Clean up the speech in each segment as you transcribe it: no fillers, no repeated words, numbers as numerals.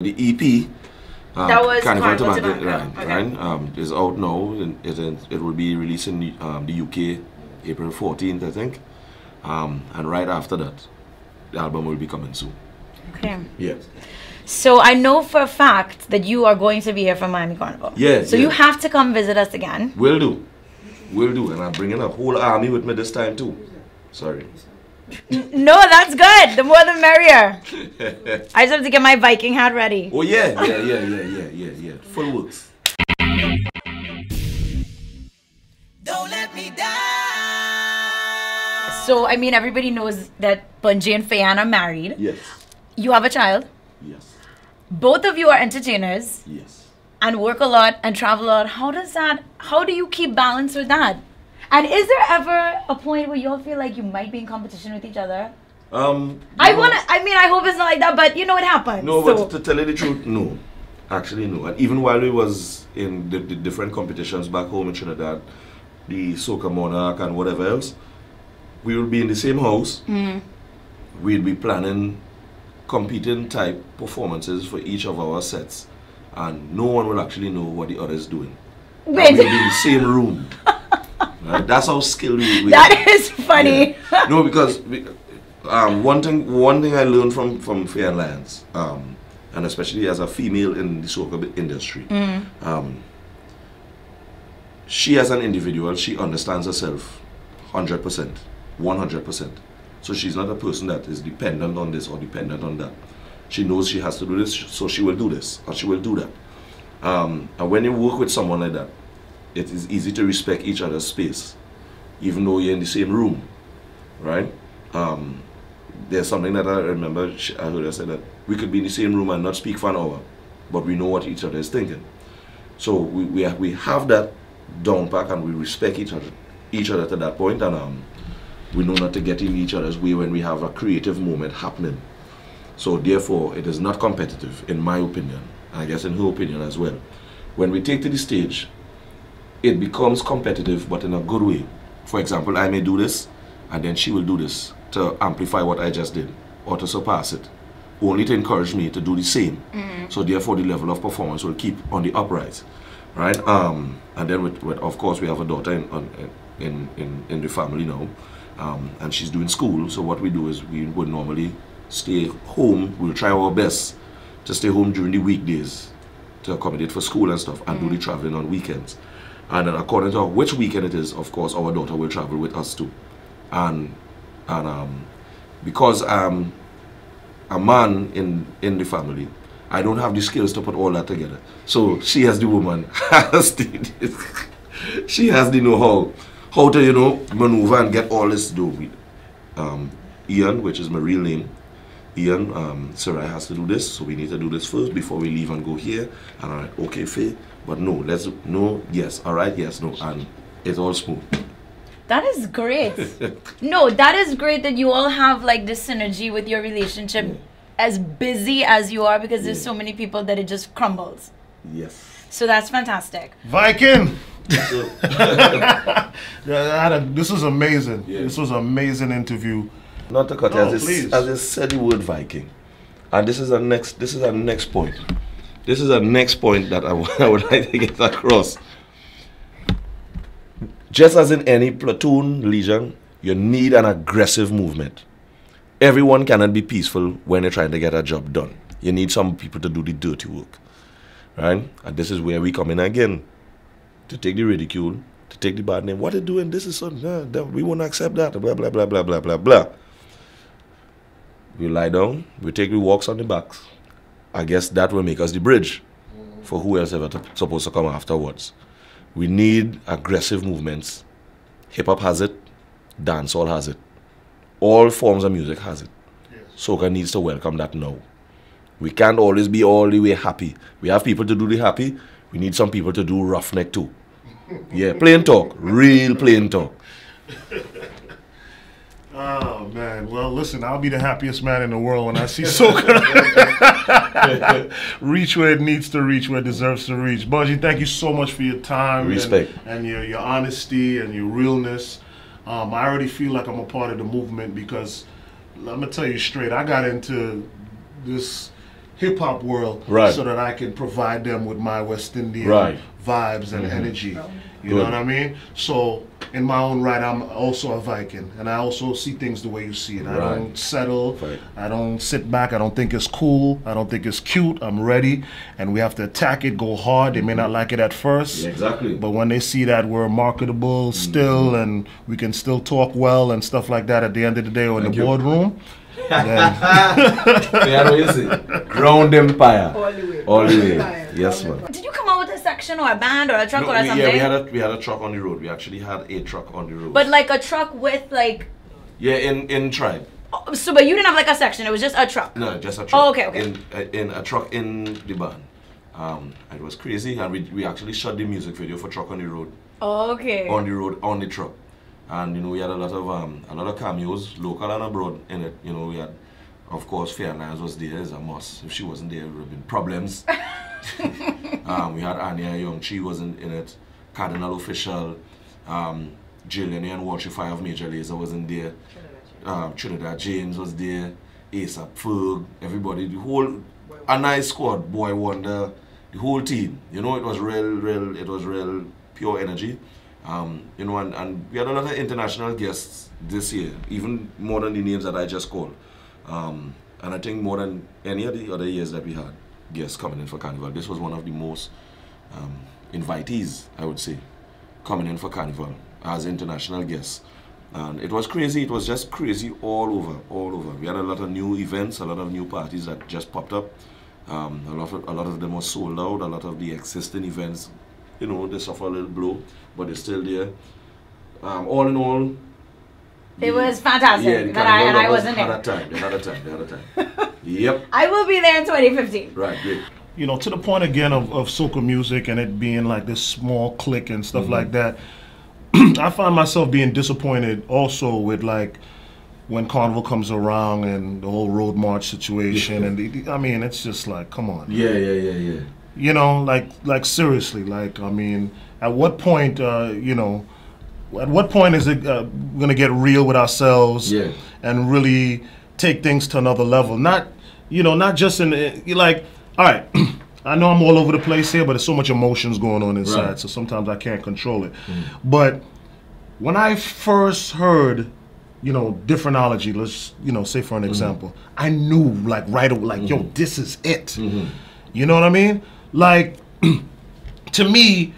The EP, that was Carnival Carnival Tobacco, Tobacco. right, is out now. And it will be released in the UK April 14th, I think. And right after that, the album will be coming soon. Okay. Yeah. So I know for a fact that you are going to be here for Miami Carnival. Yeah. So you have to come visit us again. Will do. Will do. And I'm bringing a whole army with me this time too. Sorry. No, that's good. The more the merrier. I just have to get my Viking hat ready. Oh yeah. Full works. Don't let me down. So, I mean, everybody knows that Bunji and Fayan are married. Yes. You have a child. Yes. Both of you are entertainers. Yes. And work a lot and travel a lot. How do you keep balance with that? And is there ever a point where you all feel like you might be in competition with each other? I hope it's not like that, but you know it happens. No, so. but to tell you the truth, no. Actually, no. And even while we was in the different competitions back home in Trinidad, the Soca Monarch and whatever else, we would be in the same house. We'd be planning competing type performances for each of our sets. And no one will actually know what the other is doing. Wait. We'll be in the same room. Right? That's how skilled we That is funny. Yeah. No, because one thing I learned from Faye and Lyons, and especially as a female in the soca industry, she as an individual, she understands herself 100%, 100%. So she's not a person that is dependent on this or dependent on that. She knows she has to do this, so she will do this or she will do that. And when you work with someone like that, it is easy to respect each other's space, even though you're in the same room, right? There's something that I remember, I heard her say that we could be in the same room and not speak for an hour, but we know what each other is thinking. So we have that down pack and we respect each other to that point, and we know not to get in each other's way when we have a creative moment happening. So therefore, it is not competitive, in my opinion, and I guess in her opinion as well. When we take to the stage, it becomes competitive, but in a good way. For example, I may do this, and then she will do this to amplify what I just did, or to surpass it, only to encourage me to do the same. So therefore, the level of performance will keep on the uprise, right? And then, with of course, we have a daughter in the family now, and she's doing school. So what we do is we would normally stay home. We'll try our best to stay home during the weekdays to accommodate for school and stuff, and do the traveling on weekends. And then according to which weekend it is, of course, our daughter will travel with us too. And because I'm a man in the family, I don't have the skills to put all that together. So she as the woman she has the know-how, how to, maneuver and get all this done with. Ian, which is my real name, Ian, Sarai has to do this, so we need to do this first before we leave and go here. And I'm like, okay, Faye, but no, yes, all right, yes, no, and it's all smooth. That is great. No, that is great that you all have like this synergy with your relationship, as busy as you are, because there's so many people that it just crumbles. Yes. So that's fantastic. Viking! This was amazing. Yeah. This was an amazing interview. Not to cut you, as I said the word Viking, and this is a next point. This is a next point that I would like to get across. Just as in any platoon, legion, you need an aggressive movement. Everyone cannot be peaceful when you're trying to get a job done. You need some people to do the dirty work, right? And this is where we come in again, to take the ridicule, to take the bad name. What are you doing? This is something, we won't accept that, blah, blah, blah, blah, blah, blah, blah. We lie down, we take the walks on the backs. I guess that will make us the bridge for who else ever supposed to come afterwards. We need aggressive movements. Hip-hop has it, dancehall has it. All forms of music has it. Yes. Soca needs to welcome that now. We can't always be all the way happy. We have people to do the happy, we need some people to do roughneck too. Yeah, plain talk, real plain talk. Oh man, well listen, I'll be the happiest man in the world when I see Soca reach where it needs to reach, where it deserves to reach. Bunji, thank you so much for your time, respect, and your honesty and your realness. I already feel like I'm a part of the movement because I'm gonna tell you straight, I got into this hip hop world, right, so that I can provide them with my West Indian right, vibes and energy. You know what I mean? So in my own right, I'm also a Viking, and I also see things the way you see it. I don't settle. I don't sit back. I don't think it's cool. I don't think it's cute. I'm ready, and we have to attack it, go hard. They may not like it at first. Exactly. But when they see that we're marketable still, and we can still talk well and stuff like that at the end of the day or in the boardroom, yeah, what you see? Ground empire. All the way. Yes, man. Did you come out with a section or a band or a truck or something? Yeah, we had a truck on the road. We actually had a truck on the road. But like a truck with like. Yeah, in Tribe. Oh, so, but you didn't have like a section. It was just a truck. No, just a truck. Oh, okay. In a truck in the band. It was crazy, and we actually shot the music video for Truck on the Road. Oh, okay. On the road, on the truck. And you know, we had a lot of cameos, local and abroad, in it. You know, we had, of course, Fair Lines was there as a must. If she wasn't there, it would have been problems. We had Anya Young, she wasn't in it. Cardinal Official, Jillian and Walshy Fire of Major Lazer wasn't there. Trinidad James was there. ASAP Ferg, everybody, the whole, a nice squad, Boy Wonder, the whole team. You know, it was real pure energy. You know, and we had a lot of international guests this year, even more than the names that I just called. And I think more than any of the other years that we had guests coming in for Carnival. This was one of the most invitees, I would say, coming in for Carnival as international guests. And it was crazy. It was just crazy all over. We had a lot of new events, a lot of new parties that just popped up. A lot of them were sold out. A lot of the existing events, you know, they suffer a little blow, but they're still there. All in all, it was fantastic. Yeah, I wasn't there. They had a time. Yep. I will be there in 2015. Right, great. You know, to the point again of soca music and it being like this small clique and stuff like that, I find myself being disappointed also with like when Carnival comes around and the whole road march situation and I mean, it's just like, come on. Yeah. You know, like seriously, like, I mean, at what point, you know, at what point is it going to get real with ourselves and really take things to another level? Not, you know, not just in, like, all right, I know I'm all over the place here, but there's so much emotions going on inside, so sometimes I can't control it. But when I first heard, you know, Differentology, let's, you know, say for an example, I knew like right away, like, yo, this is it. You know what I mean? Like, to me,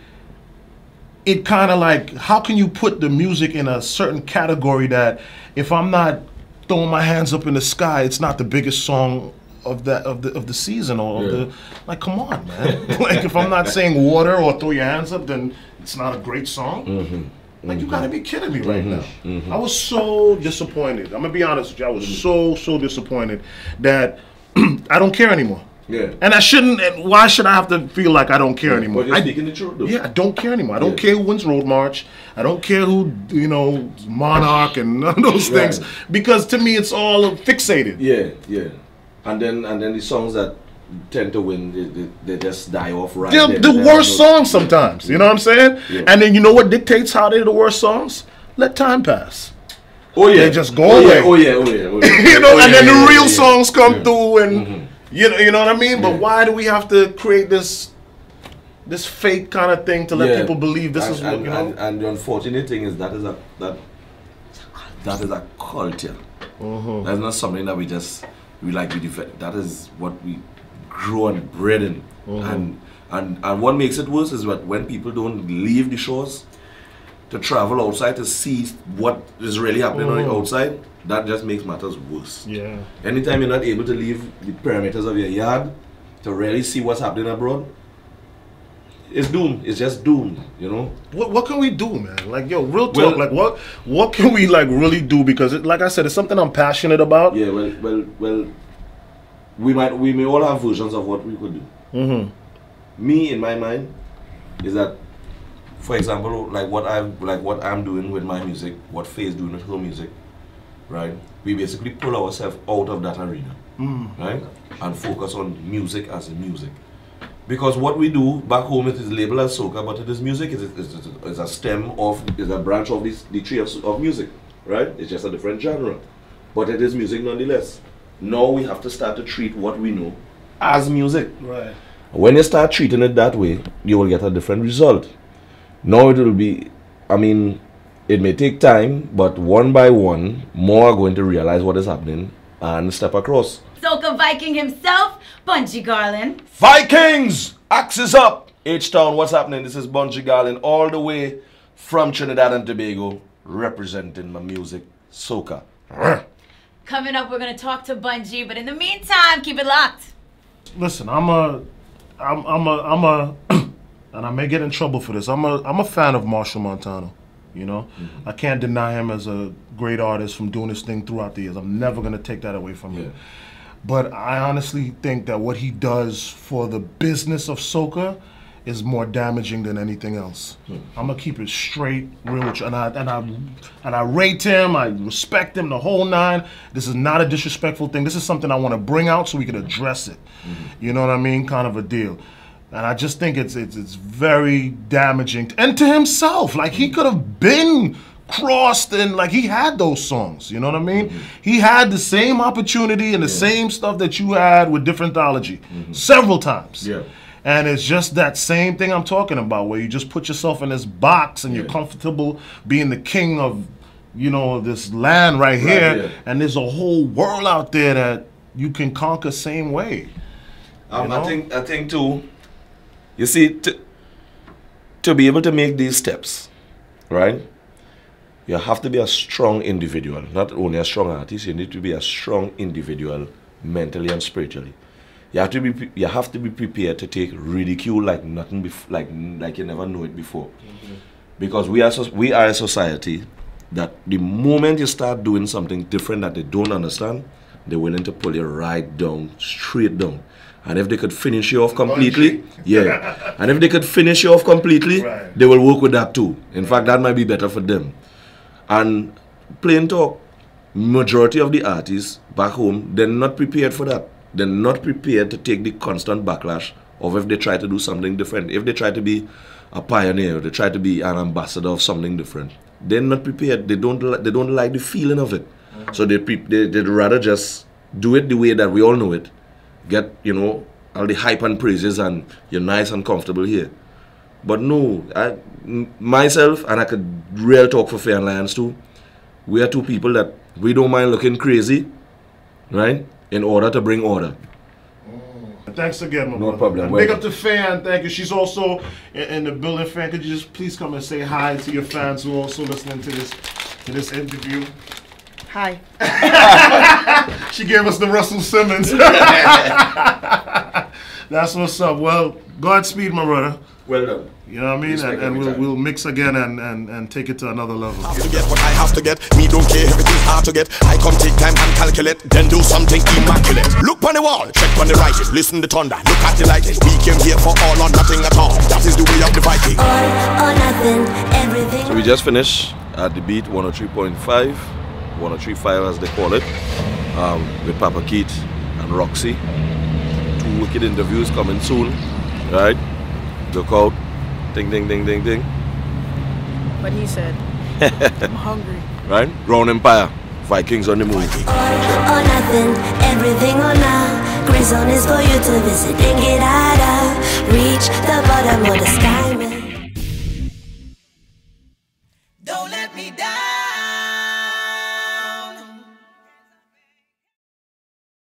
it kind of like, how can you put the music in a certain category that if I'm not throwing my hands up in the sky, it's not the biggest song of the season or of the, like, come on, man. Like, if I'm not saying Water or Throw Your Hands Up, then it's not a great song. Like, you gotta be kidding me right now. I was so disappointed. I'm gonna be honest with you. I was so disappointed that I don't care anymore. Yeah. And I shouldn't. Why should I have to feel like I don't care anymore? But you're speaking the truth, though. Yeah, I don't care anymore. I don't care who wins Road March. I don't care who, you know, Monarch and none of those things. Because to me, it's all fixated. Yeah. And then the songs that tend to win, they just die off right They're there. the worst songs sometimes. You know what I'm saying? Yeah. And then you know what dictates how they're the worst songs? Let time pass. Oh yeah. They just go away. Oh yeah. You know, and then the real songs come through and you know what I mean? But why do we have to create this fake kind of thing to let people believe this is what, you know? And the unfortunate thing is that is a culture. That's not something that we develop. That is what we grow and bred in. And what makes it worse is that when people don't leave the shores to travel outside to see what is really happening on the outside, that just makes matters worse. Yeah. Anytime you're not able to leave the perimeters of your yard to really see what's happening abroad, it's doomed. It's just doomed, you know. What can we do, man? Like, yo, real talk. Like, what can we like really do? Because, like I said, it's something I'm passionate about. Yeah. Well. We may all have versions of what we could do. Me, in my mind, is that, for example, like what I'm doing with my music, what Faye's doing with her music, right? We basically pull ourselves out of that arena, right, and focus on music as a music. Because what we do back home, it is labeled as soca, but it is music. It's a stem of, it's a branch of the tree of music, right? It's just a different genre, but it is music nonetheless. Now we have to start to treat what we know as music. Right. When you start treating it that way, you will get a different result. Now it will be, I mean, it may take time, but one by one, more are going to realize what is happening and step across. Soca Viking himself, Bunji Garlin. Vikings! Axes up! H-Town, what's happening? This is Bunji Garlin, all the way from Trinidad and Tobago, representing my music, Soca. Coming up, we're going to talk to Bunji, but in the meantime, keep it locked. Listen, I'm a, and I may get in trouble for this. I'm a fan of Marshall Montano. You know, I can't deny him as a great artist from doing his thing throughout the years. I'm never gonna take that away from him. But I honestly think that what he does for the business of soca is more damaging than anything else. I'm gonna keep it straight, real, and I rate him. I respect him, the whole nine. This is not a disrespectful thing. This is something I want to bring out so we can address it. You know what I mean? Kind of a deal. And I just think it's very damaging, and to himself. Like, he could have been crossed, and like, he had those songs. You know what I mean? He had the same opportunity and the same stuff that you had with Different Theology several times. And it's just that same thing I'm talking about, where you just put yourself in this box and you're comfortable being the king of, you know, this land right here, and there's a whole world out there that you can conquer same way. I think too. You see, to be able to make these steps, right, you have to be a strong individual. Not only a strong artist, you need to be a strong individual mentally and spiritually. You have to be prepared to take ridicule like nothing like you never know it before. Because we are a society that the moment you start doing something different that they don't understand, they're willing to pull you right down, straight down. And if they could finish you off completely, and if they could finish you off completely, they will work with that too. In fact, that might be better for them. And plain talk, majority of the artists back home, they're not prepared for that. They're not prepared to take the constant backlash of if they try to do something different. If they try to be a pioneer, they try to be an ambassador of something different, they're not prepared. They don't like the feeling of it. So they'd rather just do it the way that we all know it. Get, you know, all the hype and praises, and you're nice and comfortable here. But no, myself, and I could real talk for Fair and Lions too, we are two people that we don't mind looking crazy, right, in order to bring order. Thanks again, my brother. No problem. Big up to Fan, thank you. She's also in the building. Fan, could you just please come and say hi to your fans who are also listening to this interview? Hi. She gave us the Russell Simmons. That's what's up. Well, Godspeed, my brother. Well done. You know what I mean? And we'll mix again and take it to another level. I have to get what I have to get. Me don't care if it is hard to get. I come take time and calculate, then do something immaculate. Look on the wall, check on the writing, listen to thunder, look at the lighting. We came here for all or nothing at all. That is the way of the Viking. All or nothing, everything. So we just finished at the beat 103.5, 103.5 as they call it, with Papa Keith and Roxy. 2 wicked interviews coming soon, right? Look out. Ding, ding, ding, ding, ding. But he said, I'm hungry. Right? Ground Empire. Vikings on the move. All or nothing, everything or none. Green zone is for you to visit and get out of. Reach the bottom of the sky.